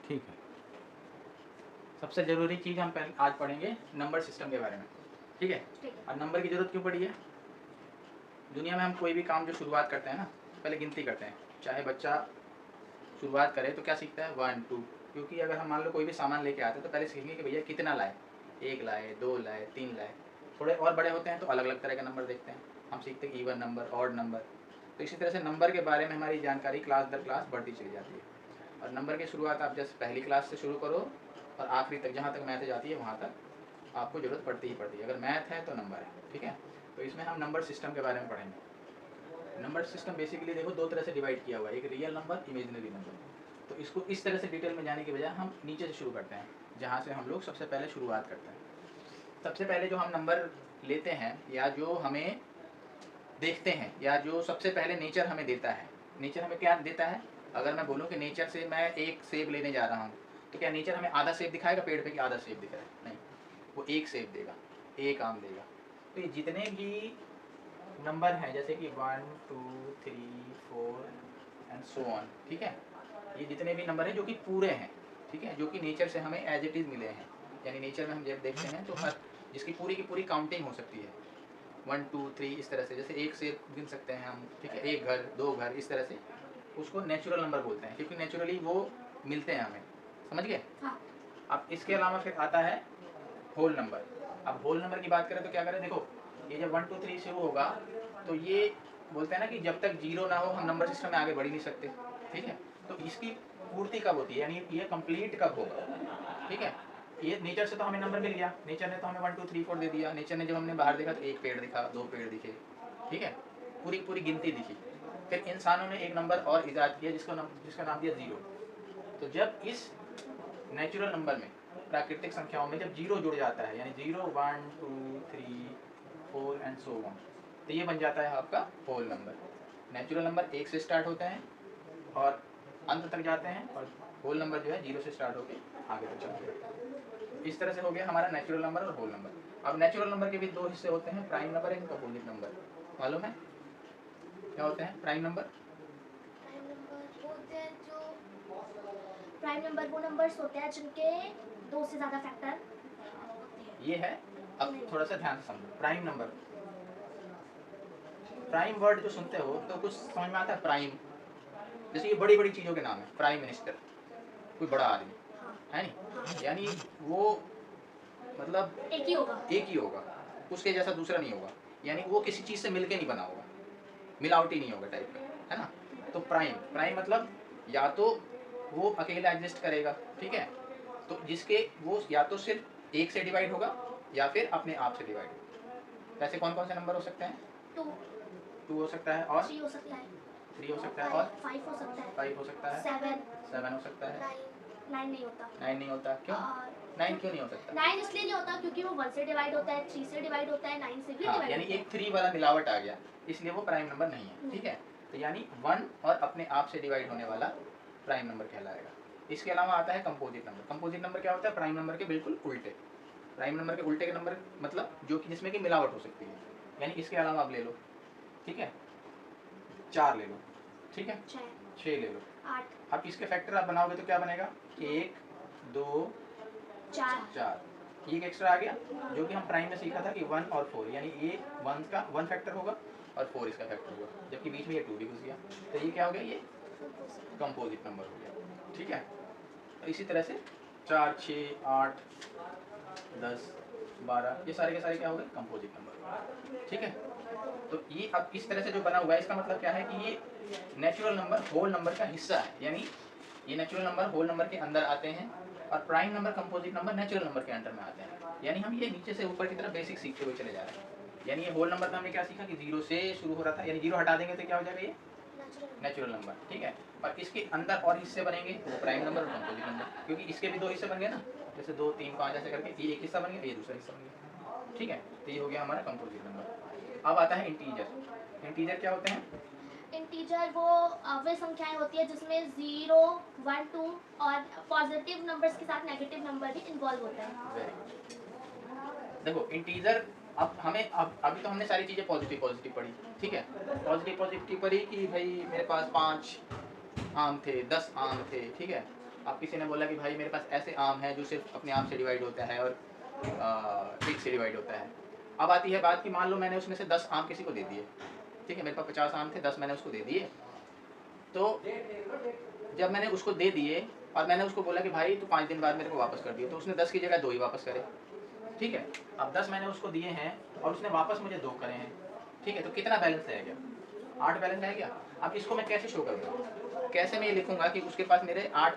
ठीक है। सबसे ज़रूरी चीज़ हम पहले आज पढ़ेंगे नंबर सिस्टम के बारे में, ठीक है। और नंबर की ज़रूरत क्यों पड़ी है? दुनिया में हम कोई भी काम जो शुरुआत करते हैं ना, पहले गिनती करते हैं। चाहे बच्चा शुरुआत करे तो क्या सीखता है, 1 2, क्योंकि अगर हम मान लो कोई भी सामान लेके आते हैं तो पहले सीखेंगे कि भैया कितना लाए, 1 लाए, 2 लाए, 3 लाए। थोड़े और बड़े होते हैं तो अलग अलग तरह के नंबर देखते हैं, हम सीखते हैं इवन नंबर, ऑड नंबर। तो इसी तरह से नंबर के बारे में हमारी जानकारी क्लास दर क्लास बढ़ती चली जाती है। और नंबर की शुरुआत आप जैसे पहली क्लास से शुरू करो और आखिरी तक, जहाँ तक मैथ जाती है वहाँ तक आपको ज़रूरत पड़ती ही पड़ती है। अगर मैथ है तो नंबर है, ठीक है। तो इसमें हम नंबर सिस्टम के बारे में पढ़ेंगे। नंबर सिस्टम बेसिकली देखो दो तरह से डिवाइड किया हुआ है, एक रियल नंबर, इमेजिनरी नंबर। तो इसको इस तरह से डिटेल में जाने के बजाय हम नीचे से शुरू करते हैं, जहाँ से हम लोग सबसे पहले शुरुआत करते हैं। सबसे पहले जो हम नंबर लेते हैं या जो हमें देखते हैं या जो सबसे पहले नेचर हमें देता है, नेचर हमें क्या देता है? अगर मैं बोलूँ कि नेचर से मैं एक सेब लेने जा रहा हूँ, तो क्या नेचर हमें आधा सेब दिखाएगा पेड़ पे कि आधा सेब दिख रहा है? नहीं, वो एक सेब देगा, एक आम देगा। तो ये जितने भी नंबर हैं जैसे कि 1 2 3 4 एंड सो ऑन, ठीक है, ये जितने भी नंबर हैं जो कि पूरे हैं, ठीक है, जो कि नेचर से हमें एज इट इज़ मिले हैं, यानी नेचर में हम जब देखते हैं तो हर जिसकी पूरी की पूरी काउंटिंग हो सकती है, 1 2 3 इस तरह से, जैसे एक से गिन सकते हैं हम, ठीक है, एक घर, दो घर, इस तरह से उसको नेचुरल नंबर बोलते हैं, क्योंकि नेचुरली वो मिलते हैं हमें, समझ गए। हाँ। अब इसके अलावा फिर आता है होल नंबर। अब होल नंबर की बात करें तो क्या करें, देखो ये जब 1 2 3 शुरू होगा तो ये बोलते हैं ना कि जब तक जीरो ना हो हम नंबर सिस्टम में आगे बढ़ ही नहीं सकते, ठीक है। तो इसकी पूर्ति कब होती है, यानी ये कंप्लीट कब होगा, ठीक है। ये नेचर से तो हमें नंबर मिल गया, नेचर ने तो हमें 1 2 3 4 दे दिया। नेचर ने जब हमने बाहर देखा तो एक पेड़ दिखा, दो पेड़ दिखे, ठीक है, पूरी पूरी गिनती दिखी। फिर इंसानों ने एक नंबर और ईजाद किया जिसका नाम दिया जीरो। तो जब इस नेचुरल नंबर में, प्राकृतिक संख्याओं में जब जीरो जुड़ जाता है, यानी 0 1 2 3 4 एंड सो ऑन, तो ये बन जाता है आपका होल नंबर। नेचुरल नंबर 1 से स्टार्ट होते हैं और अंत तक जाते हैं, और होल नंबर जो है 0 से स्टार्ट होकर आगे तक चलते हैं। इस तरह से हो गया हमारा नेचुरल नंबर और होल नंबर। अब नेचुरल नंबर के भी दो हिस्से होते हैं, prime number and composite number. मालूम है क्या होते हैं प्राइम नंबर? प्राइम नंबर वो नंबर्स होते हैं जिनके दो से ज्यादा फैक्टर होते हैं। ये है, अब थोड़ा सा ध्यान से समझो। प्राइम नंबर, प्राइम वर्ड जो सुनते हो तो कुछ समझ में आता है? प्राइम, जैसे ये बड़ी बड़ी चीज़ों के नाम है, प्राइम मिनिस्टर, कोई बड़ा आदमी है नहीं, यानी वो मतलब एक ही होगा, उसके जैसा दूसरा नहीं होगा, यानी वो किसी चीज़ से मिलके नहीं बना होगा, मिलावटी नहीं होगा टाइप का, है ना। तो प्राइम, प्राइम मतलब या तो वो अकेला एग्जिस्ट करेगा, ठीक है, तो जिसके वो या तो सिर्फ एक से डिवाइड होगा या फिर अपने आप से डिवाइड होगा। ऐसे कौन कौन से नंबर हो सकते हैं? 2 हो सकता है, और 3 हो सकता है, 3 हो सकता है, और 5 हो सकता है, 5 हो सकता है, 7 हो सकता है, 9 नहीं होता। 9 नहीं होता। क्यों 9 क्यों नहीं हो सकता? 9 इसलिए नहीं होता क्योंकि वो 1 से डिवाइड होता है, 3 से डिवाइड होता है, 9 से भी हाँ, डिवाइड यानी होता है। एक 3 वाला मिलावट आ गया, इसलिए वो प्राइम नंबर नहीं है, ठीक है। तो यानी 1 और अपने आप से डिवाइड होने वाला प्राइम नंबर कहलाएगा। इसके अलावा आता है कंपोजिट नंबर। कंपोजिट नंबर क्या होता है? प्राइम नंबर के बिल्कुल उल्टे। प्राइम नंबर के उल्टे के नंबर मतलब जो कि जिसमें कि मिलावट हो सकती है, यानी इसके अलावा आप ले लो, ठीक है, 4 ले लो, ठीक है, 6 ले लो, 8। अब इसके फैक्टर आप बनाओगे तो क्या बनेगा? 1 2 4, ये एक एक्स्ट्रा आ गया, जो कि हम प्राइम में सीखा था कि 1 और 4, यानी ये 1 का 1 फैक्टर होगा और 4 इसका फैक्टर होगा, जबकि बीच में ये 2 भी घुस गया, तो ये क्या हो गया? ये कंपोजिट नंबर हो गया, ठीक है। तो इसी तरह से 4 6 8 10 12 ये सारे के सारे क्या हो गए? कंपोजिट नंबर, ठीक है। तो ये अब इस तरह से जो बना हुआ है, इसका मतलब क्या है कि ये नेचुरल नंबर होल नंबर का हिस्सा है, यानी ये नेचुरल नंबर होल नंबर के अंदर आते हैं और prime number composite number natural number के अंडर में आते हैं। यानी हम ये नीचे से ऊपर की तरफ बेसिक सीखते हुए चले जा रहे हैं। यानी ये होल नंबर का हमने क्या सीखा कि 0 से शुरू हो रहा था, यानी 0 हटा देंगे तो क्या हो जाएगा? ये नेचुरल नंबर, ठीक है। और इसके अंदर और हिस्से बनेंगे, वो प्राइम नंबर और कंपोजिट नंबर, क्योंकि इसके भी 2 हिस्से बन गए ना, जैसे 2 3 5 ऐसे करके ये एक हिस्सा बन गया, ये दूसरा हिस्सा बन गया, ठीक है। तो ये हो गया हमारा कंपोजिट नंबर। अब आता है इंटीजर। इंटीजर क्या होते हैं? इंटीजर वो वे संख्याएं होती है जिसमें 0 1 2 और पॉजिटिव नंबर्स के साथ नेगेटिव नंबर भी इन्वॉल्व होता है। Very good. देखो इंटीजर, अब हमें अभी तो हमने सारी चीज़ें पॉजिटिव पॉजिटिव पढ़ी, ठीक है, पॉजिटिव पॉजिटिव पढ़ी कि भाई मेरे पास 5 आम थे, 10 आम थे, ठीक है। आप किसी ने बोला कि भाई मेरे पास ऐसे आम है जो सिर्फ अपने आप से डिवाइड होता है और एक से डिवाइड होता है। अब आती है बात कि मान लो मैंने उसमें से 10 आम किसी को दे दिए, ठीक है, मेरे पास 50 आम थे, 10 मैंने उसको दे दिए। तो जब मैंने उसको दे दिए और मैंने उसको बोला कि भाई तू 5 दिन बाद मेरे को वापस कर दिए, तो उसने 10 की जगह 2 ही वापस करे, ठीक है। अब 10 मैंने उसको दिए हैं और उसने वापस मुझे 2 करे हैं, ठीक है। तो कितना बैलेंस रह गया? 8 बैलेंस रह गया। अब इसको मैं कैसे शो करूँगा? कैसे मैं ये लिखूंगा कि उसके पास मेरे 8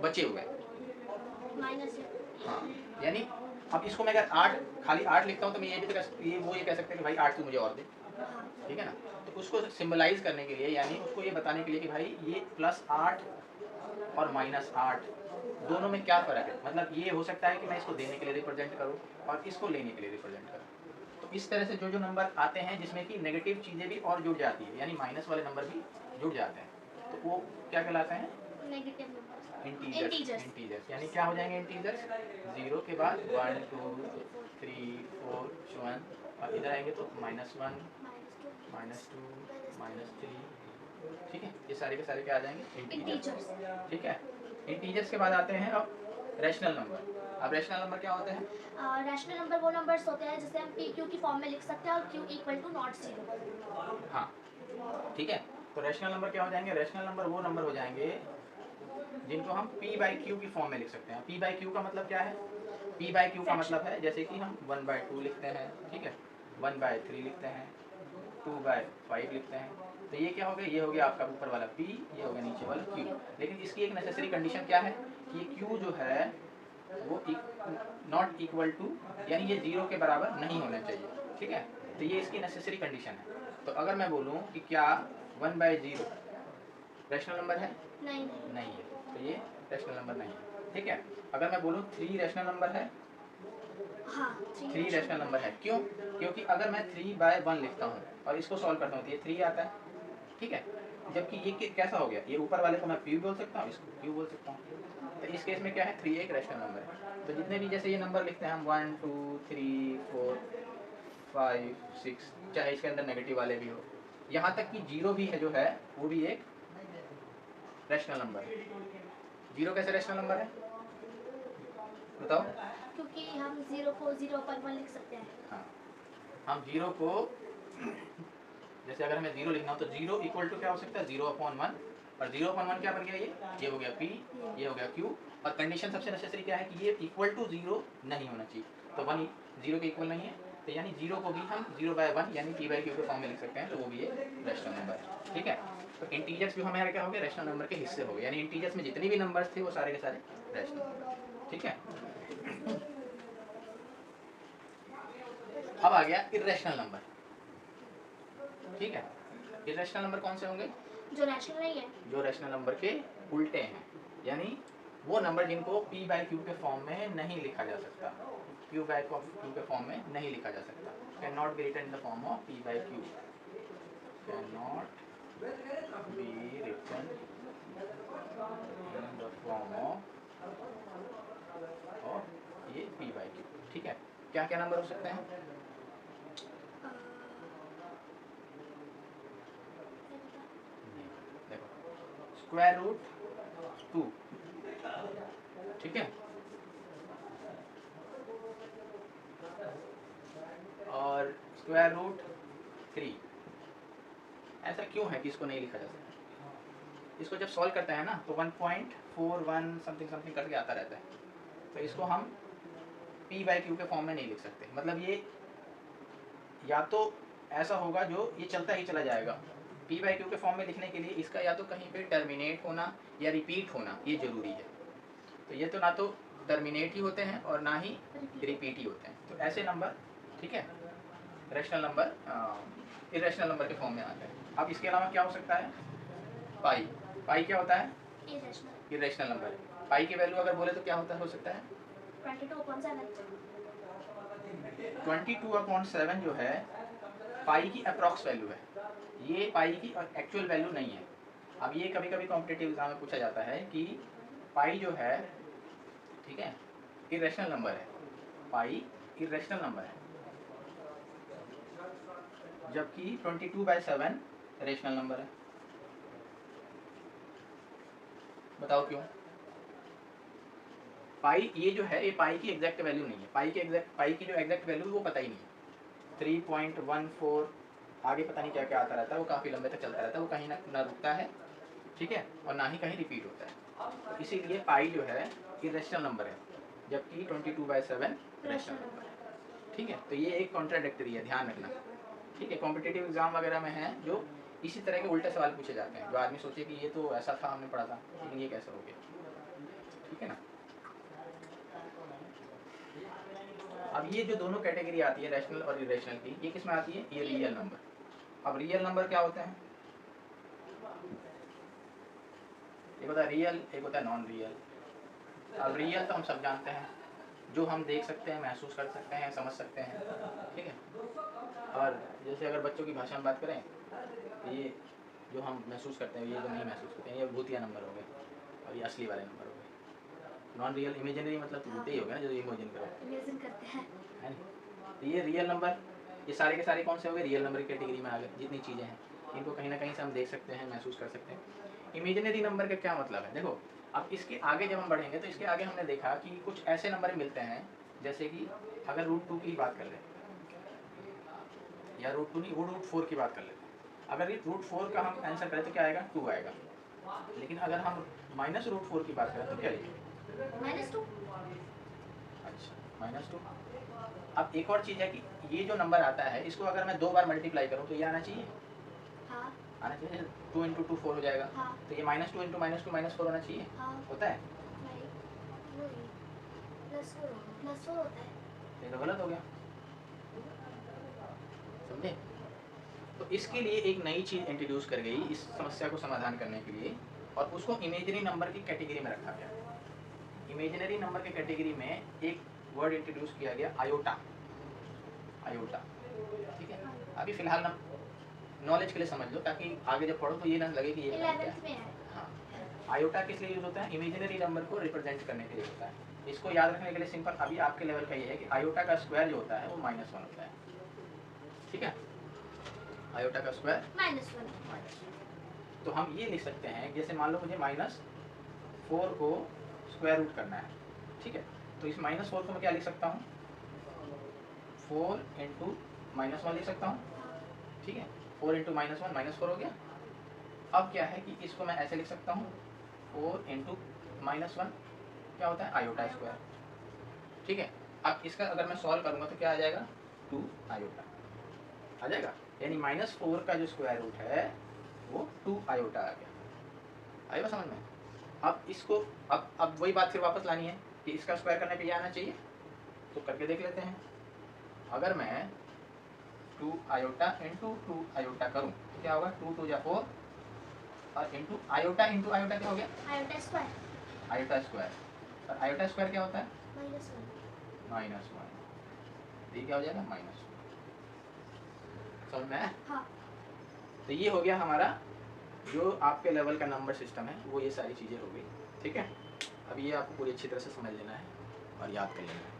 बचे हुए हैं? माइनस। हाँ, यानी अब इसको मैं अगर 8 खाली 8 लिखता हूँ तो मैं ये भी तो ये कह सकते हैं कि भाई 8 तू मुझे और दे, ठीक है ना। तो उसको सिंबलाइज करने के लिए, यानी उसको ये बताने के लिए कि भाई ये +8 और -8 दोनों में क्या फ़र्क है, मतलब ये हो सकता है कि मैं इसको देने के लिए रिप्रेजेंट करूँ और इसको लेने के लिए रिप्रेजेंट करूँ। तो इस तरह से जो नंबर आते हैं जिसमें कि नेगेटिव चीज़ें भी और जुड़ जाती है, यानी माइनस वाले नंबर भी जुड़ जाते हैं, तो वो क्या कहलाते हैं? Negative numbers. इंटीजर्स। यानी क्या हो जाएंगे इंटीजर्स? 0 के बाद 1 2 3 4 1 और इधर आएंगे तो -1 -2 -3, ठीक है। ये सारे के सारे क्या आ जाएंगे? इंटीजर्स, ठीक है। इंटीजर्स के बाद आते हैं अब रैशनल नंबर। अब रैशनल नंबर क्या होते हैं? रैशनल नंबर वो नंबर्स होते हैं जिसे हम पी क्यू की फॉर्म में लिख सकते हैं और क्यू इक्वल टू नॉट 0। हाँ, ठीक है। तो रैशनल नंबर क्या हो जाएंगे? रैशनल नंबर वो नंबर हो जाएंगे जिनको हम p/q की फॉर्म में लिख सकते हैं। p/q का मतलब क्या है? p/q का मतलब है जैसे कि हम 1/2 लिखते हैं, ठीक है, 1/3 लिखते हैं, 2/5 लिखते हैं। तो ये क्या हो गया? ये हो गया आपका ऊपर वाला p, ये हो गया नीचे वाला q। लेकिन इसकी एक नेसेसरी कंडीशन क्या है कि ये q जो है वो नॉट इक्वल टू, यानी ये 0 के बराबर नहीं होना चाहिए, ठीक है। तो ये इसकी नेसेसरी कंडीशन है। तो अगर मैं बोलूँ कि क्या 1/0 रैशनल नंबर है? नहीं है, तो ये रैशनल नंबर नहीं है, ठीक है। अगर मैं बोलूँ 3 रैशनल नंबर है? हाँ, 3 रैशनल नंबर है। क्यों? क्योंकि अगर मैं 3/1 लिखता हूँ और इसको सॉल्व करता हूँ तो ये 3 आता है, ठीक है। जबकि ये कैसा हो गया? ये ऊपर वाले को मैं p बोल सकता हूँ, इसको q बोल सकता हूँ। तो इस केस में क्या है? 3 एक रैशनल नंबर है। तो जितने भी जैसे ये नंबर लिखते हैं हम 1 2 3 4 5 6, चाहे इसके अंदर नेगेटिव वाले भी हो, यहाँ तक कि 0 भी है जो है वो भी एक रैशनल नंबर है। 0 कैसे रैशनल नंबर है बताओ? क्योंकि हम 0 को 0 पर 1 लिख सकते हैं। हाँ, हम 0 को जैसे अगर हमें 0 लिखना हो तो 0 इक्वल टू क्या हो सकता है? 0/1, और 0/1 क्या बन गया? ये हो गया p, ये हो गया q। और कंडीशन सबसे नेसेसरी क्या है कि ये इक्वल टू 0 नहीं होना चाहिए। तो 1 0 के इक्वल नहीं है, तो यानी 0 को भी हम 0/1 यानी p/q के फॉर्म में लिख सकते हैं, तो वो भी एक रैशनल नंबर है, ठीक है। तो इंटीजर्स भी हमारे क्या हो गए? रैशनल नंबर के हिस्से हो गए, यानी इंटीजर्स में जितने भी नंबर्स थे वो सारे के सारे रैशनल, ठीक है। अब आ गया इर्रेशनल नंबर, ठीक है। इर्रेशनल नंबर कौन से होंगे? जो रैशनल नहीं है, जो रैशनल नंबर के उल्टे हैं, यानी वो नंबर जिनको p/q के फॉर्म में नहीं लिखा जा सकता, q/q के फॉर्म में नहीं लिखा जा सकता। Can not be written in the form of p/q, can not be written in the form of ये p/q, ठीक है। क्या क्या नंबर हो सकते हैं? √2, ठीक है, और √3। ऐसा क्यों है कि इसको नहीं लिखा जा सकता? इसको जब सॉल्व करते हैं ना तो 1.41 समथिंग समथिंग करके आता रहता है, तो इसको हम p/q के फॉर्म में नहीं लिख सकते। मतलब ये या तो ऐसा होगा जो ये चलता ही चला जाएगा। p/q के फॉर्म में लिखने के लिए इसका या तो कहीं पे टर्मिनेट होना या रिपीट होना ये जरूरी है। तो ये तो ना तो टर्मिनेट ही होते हैं और ना ही रिपीट ही होते हैं, तो ऐसे नंबर, ठीक है, रैशनल नंबर इरेशनल नंबर के फॉर्म में आते हैं। अब इसके अलावा क्या हो सकता है? पाई क्या होता है? इरेशनल नंबर है। पाई की वैल्यू अगर बोले तो क्या हो सकता है? 22/7 जो है पाई की अप्रॉक्स वैल्यू है, ये पाई की एक्चुअल वैल्यू नहीं है। अब ये कभी कभी कॉम्पिटिटिव एग्जाम में पूछा जाता है कि पाई जो है, ठीक है, इरेशनल नंबर है, पाई इरेशनल नंबर है, जबकि 22/7 रेशनल नंबर है। बताओ क्यों? पाई ये जो है ये पाई की एग्जैक्ट वैल्यू नहीं है, पाई की जो एग्जैक्ट वैल्यू वो पता ही नहीं है। 3.14 आगे पता नहीं क्या क्या आता रहता है, वो काफ़ी लंबे तक चलता रहता है, वो कहीं ना रुकता है, ठीक है, और ना ही कहीं रिपीट होता है। इसीलिए पाई जो है इरेशनल नंबर है, जबकि 22/7 रेशनल नंबर है, ठीक है। तो ये एक कॉन्ट्राडिक्टरी है, ध्यान रखना, ठीक है। कॉम्पिटिटिव एग्जाम वगैरह में है जो इसी तरह के उल्टे सवाल पूछे जाते हैं, जो आदमी सोचे कि ये तो ऐसा था, हमने पढ़ा था, लेकिन ये कैसे हो गया, ठीक है ना। अब ये जो दोनों कैटेगरी आती है रैशनल और इरेशनल की, ये किस में आती है, ये रियल नंबर। अब रियल नंबर क्या होते हैं, एक होता है रियल, एक होता है नॉन रियल। अब रियल तो हम सब जानते हैं, जो हम देख सकते हैं, महसूस कर सकते हैं, समझ सकते हैं, ठीक है। और जैसे अगर बच्चों की भाषा में बात करें, तो ये जो हम महसूस करते हैं, ये जो नहीं महसूस करते हैं, ये भूतिया नंबर हो गए, और ये असली वाले नंबर हो गए। नॉन रियल इमेजिनरी मतलब तो भूतिया ही हो गया ना, जो इमेजिन करो, इमेजिन करते हैं, है नहीं। तो ये रियल नंबर, ये सारे के सारे कौन से हो गए, रियल नंबर की कैटेगरी में आ गए। जितनी चीज़ें हैं इनको कहीं ना कहीं से हम देख सकते हैं, महसूस कर सकते हैं। इमेजिनरी नंबर का क्या मतलब है, देखो अब इसके आगे जब हम बढ़ेंगे तो इसके आगे हमने देखा कि कुछ ऐसे नंबर मिलते हैं, जैसे कि अगर √2 की बात कर लें, या √2 नहीं, वो √4 की बात कर लेते हैं। अगर ये √4 का हम आंसर करें तो क्या आएगा, 2 आएगा। लेकिन अगर हम -√4 की बात करें तो क्या लिखेंगे, -2। अच्छा -2। अब एक और चीज़ है कि ये जो नंबर आता है, इसको अगर मैं 2 बार मल्टीप्लाई करूँ तो ये आना चाहिए, हाँ आना चाहिए। 2 × 2 4 हो जाएगा, हाँ तो ये -2 × -2 -4 होना चाहिए, हाँ, होता है, नहीं वही +4 होता है। ये तो गलत हो गया, समझे। तो इसके लिए एक नई चीज़ इंट्रोड्यूस कर गई इस समस्या को समाधान करने के लिए, और उसको इमेजिनरी नंबर की कैटेगरी में रखा गया। इमेजिनरी नंबर की कैटेगरी में एक वर्ड इंट्रोड्यूस किया गया, आयोटा। आयोटा, ठीक है। अभी फिलहाल ना नॉलेज के लिए समझ लो, ताकि आगे जब पढ़ो तो ये ना लगे कि ये पता नहीं क्या 11th में है। हाँ, आयोटा किस लिए यूज होता है, इमेजिनरी नंबर को रिप्रेजेंट करने के लिए होता है। इसको याद रखने के लिए सिंपल अभी आपके लेवल का ये है कि आयोटा का स्क्वायर जो होता है वो -1 होता है, ठीक है। आयोटा का स्क्वायर -1। तो हम ये लिख सकते हैं, जैसे मान लो मुझे -4 को स्क्वायर रूट करना है, ठीक है। तो इस -4 को मैं क्या लिख सकता हूँ, 4 × -1 लिख सकता हूँ, ठीक है। 4 × -1 -4 हो गया। अब क्या है कि इसको मैं ऐसे लिख सकता हूँ, 4 × -1 क्या होता है, आयोटा स्क्वायर, ठीक है। अब इसका अगर मैं सॉल्व करूँगा तो क्या आ जाएगा, 2 आयोटा आ जाएगा, यानी -4 का जो स्क्वायर रूट है वो 2 आयोटा आ गया। आएगा समझ में। अब इसको अब वही बात फिर वापस लानी है कि इसका स्क्वायर करने पे ये आना चाहिए, तो करके देख लेते हैं। अगर मैं 2 आयोटा × 2 आयोटा करूँ तो क्या होगा, 2 × 2 = 4, और इंटू आयोटा क्या हो गया, आयोटा स्क्वायर। Iota square. और आयोटा स्क्वायर क्या होता है, -1। -1। ये क्या हो जाएगा, -1। समझ में आया? हाँ। तो ये हो गया हमारा जो आपके लेवल का नंबर सिस्टम है, वो ये सारी चीज़ें हो गई, ठीक है। अब ये आपको पूरी अच्छी तरह से समझ लेना है और याद कर लेना है।